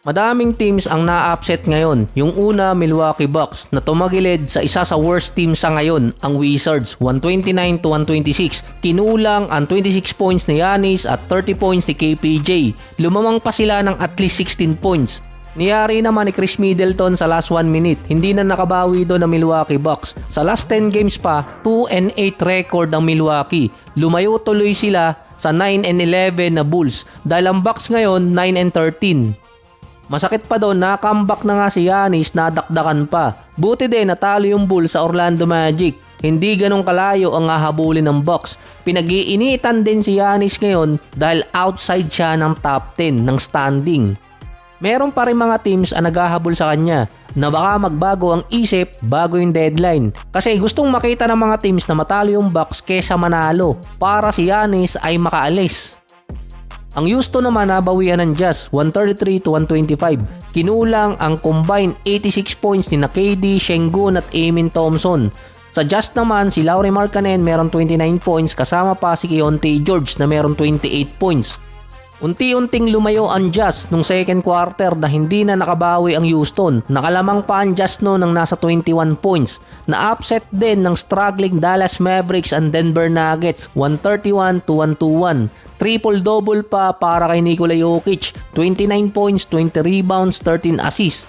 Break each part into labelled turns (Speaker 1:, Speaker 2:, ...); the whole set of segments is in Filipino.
Speaker 1: Madaming teams ang na-upset ngayon. Yung una, Milwaukee Bucks na tumagilid sa isa sa worst team sa ngayon, ang Wizards, 129-126. Kinulang ang 26 points ni Giannis at 30 points ni KPJ. Lumamang pa sila ng at least 16 points. Niyari naman ni Chris Middleton sa last 1 minute. Hindi na nakabawi doon ng Milwaukee Bucks. Sa last 10 games pa, 2-8 record ang Milwaukee. Lumayo tuloy sila sa 9-11 na Bulls. Dahil ang Bucks ngayon, 9-13. Masakit pa doon, na-comeback na nga si Giannis, nadakdakan pa. Buti din natalo yung Bulls sa Orlando Magic. Hindi ganong kalayo ang hahabulin ng Bucks. Pinag-iinitan din si Giannis ngayon dahil outside siya ng top 10 ng standing. Meron pa rin mga teams ang naghahabol sa kanya na baka magbago ang isip bago yung deadline. Kasi gustong makita ng mga teams na matalo yung Bucks kesa manalo para si Giannis ay makaalis. Ang Houston naman nabawian ng Jazz 133-125. Kinulang ang combined 86 points ni KD, Şengün at Amen Thompson. Sa Jazz naman si Lauri Markkanen meron 29 points kasama pa si Keyonte George na meron 28 points. Unti-unting lumayo ang Jazz nung second quarter na hindi na nakabawi ang Houston. Nakalamang pa ang Jazz noon ng nasa 21 points. Na-upset din ng struggling Dallas Mavericks and Denver Nuggets 131-121. Triple-double pa para kay Nikola Jokic, 29 points, 20 rebounds, 13 assists.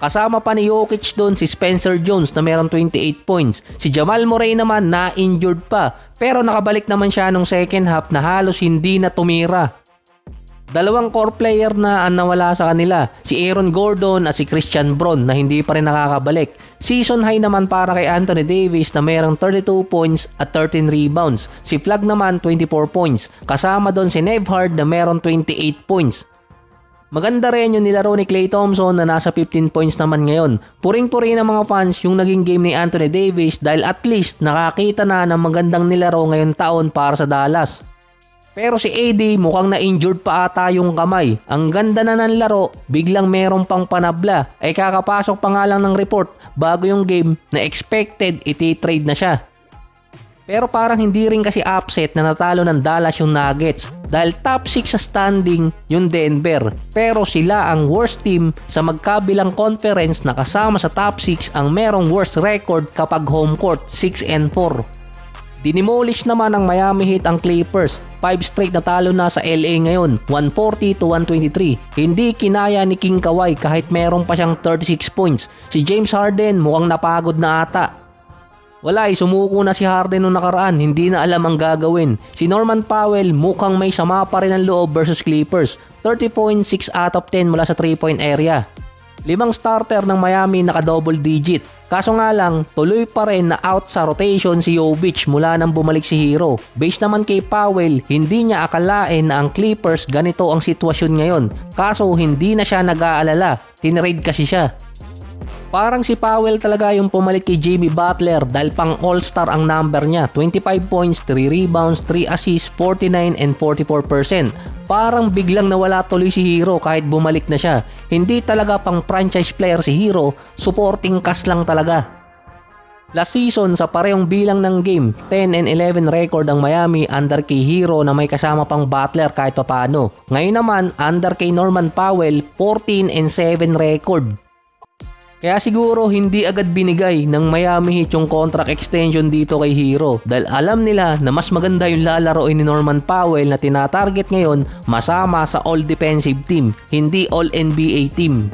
Speaker 1: Kasama pa ni Jokic doon si Spencer Jones na meron 28 points. Si Jamal Murray naman na-injured pa pero nakabalik naman siya nung second half na halos hindi na tumira. Dalawang core player na ang nawala sa kanila, si Aaron Gordon at si Christian Braun na hindi pa rin nakakabalik. Season high naman para kay Anthony Davis na merong 32 points at 13 rebounds. Si Flagg naman 24 points. Kasama doon si Nembhard na merong 28 points. Maganda rin yung nilaro ni Klay Thompson na nasa 15 points naman ngayon. Puring-puri ng mga fans yung naging game ni Anthony Davis dahil at least nakakita na ng magandang nilaro ngayon taon para sa Dallas. Pero si AD mukhang na-injured pa ata yung kamay. Ang ganda na ng laro, biglang meron pang panabla. Ay kakapasok pa nga lang ng report bago yung game na expected iti-trade na siya. Pero parang hindi rin kasi upset na natalo ng Dallas yung Nuggets. Dahil top 6 sa standing yung Denver. Pero sila ang worst team sa magkabilang conference na kasama sa top 6 ang merong worst record kapag home court, 6-4. Dinimolish naman ng Miami Heat ang Clippers. 5 straight na talo na sa LA ngayon, 140-123. Hindi kinaya ni King Kawhi kahit meron pa siyang 36 points. Si James Harden mukhang napagod na ata. Wala, sumuko na si Harden nung nakaraan, hindi na alam ang gagawin. Si Norman Powell mukhang may sama pa rin ang loob versus Clippers. 30 points, 6 out of 10 mula sa 3-point area. 5 starter ng Miami naka-double digit. Kaso nga lang, tuloy pa rin na out sa rotation si Jovic mula nang bumalik si Hero. Based naman kay Powell, hindi niya akalain na ang Clippers ganito ang sitwasyon ngayon. Kaso hindi na siya nag-aalala, tinrade kasi siya. Parang si Powell talaga yung pumalik kay Jimmy Butler dahil pang all-star ang number niya. 25 points, 3 rebounds, 3 assists, 49 and 44%. Parang biglang nawala tuloy si Hero kahit bumalik na siya. Hindi talaga pang franchise player si Hero, supporting cast lang talaga. Last season sa parehong bilang ng game, 10 and 11 record ang Miami under kay Hero na may kasama pang Butler kahit papano. Ngayon naman under kay Norman Powell, 14 and 7 record. Kaya siguro hindi agad binigay ng Miami Heat yung contract extension dito kay Hero dahil alam nila na mas maganda yung lalaroin ni Norman Powell na tinatarget ngayon masama sa all-defensive team, hindi all-NBA team.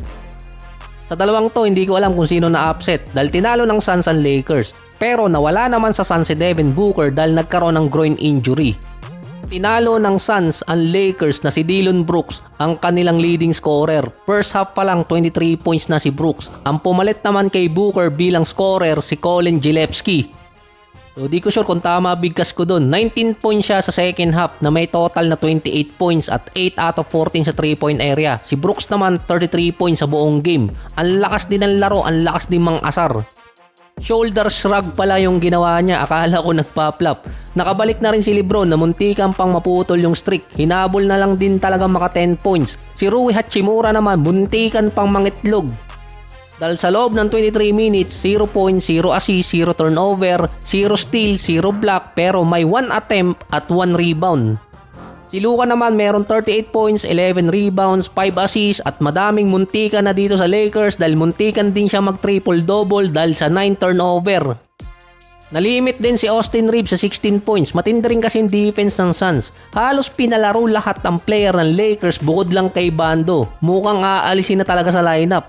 Speaker 1: Sa dalawang to, hindi ko alam kung sino na-upset dahil tinalo ng Suns ang Lakers. Pero nawala naman sa Suns si Devin Booker dahil nagkaroon ng groin injury. Tinalo ng Suns ang Lakers na si Dillon Brooks ang kanilang leading scorer. First half pa lang 23 points na si Brooks. Ang pumalit naman kay Booker bilang scorer si Colin Gillespie. So di ko sure kung tama bigkas ko dun. 19 points siya sa second half na may total na 28 points at 8 out of 14 sa 3-point area. Si Brooks naman 33 points sa buong game. Ang lakas din ng laro, ang lakas din mang asar. Shoulder shrug pala yung ginawa niya, akala ko nagpa-flop. Nakabalik na rin si LeBron na muntikan pang maputol yung streak. Hinabol na lang din talaga maka 10 points. Si Rui Hachimura naman muntikan pang mangitlog. Dahil sa loob ng 23 minutes, 0 points, 0 assist, 0 turnover, 0 steal, 0 block pero may 1 attempt at 1 rebound. Si Luka naman meron 38 points, 11 rebounds, 5 assists at madaming muntikan na dito sa Lakers dahil muntikan din siya mag-triple-double dahil sa 9 turnover. Nalimit din si Austin Reeves sa 16 points. Matindi rin kasi yung defense ng Suns. Halos pinalaro lahat ng player ng Lakers bukod lang kay Bando. Mukhang aalisin na talaga sa lineup.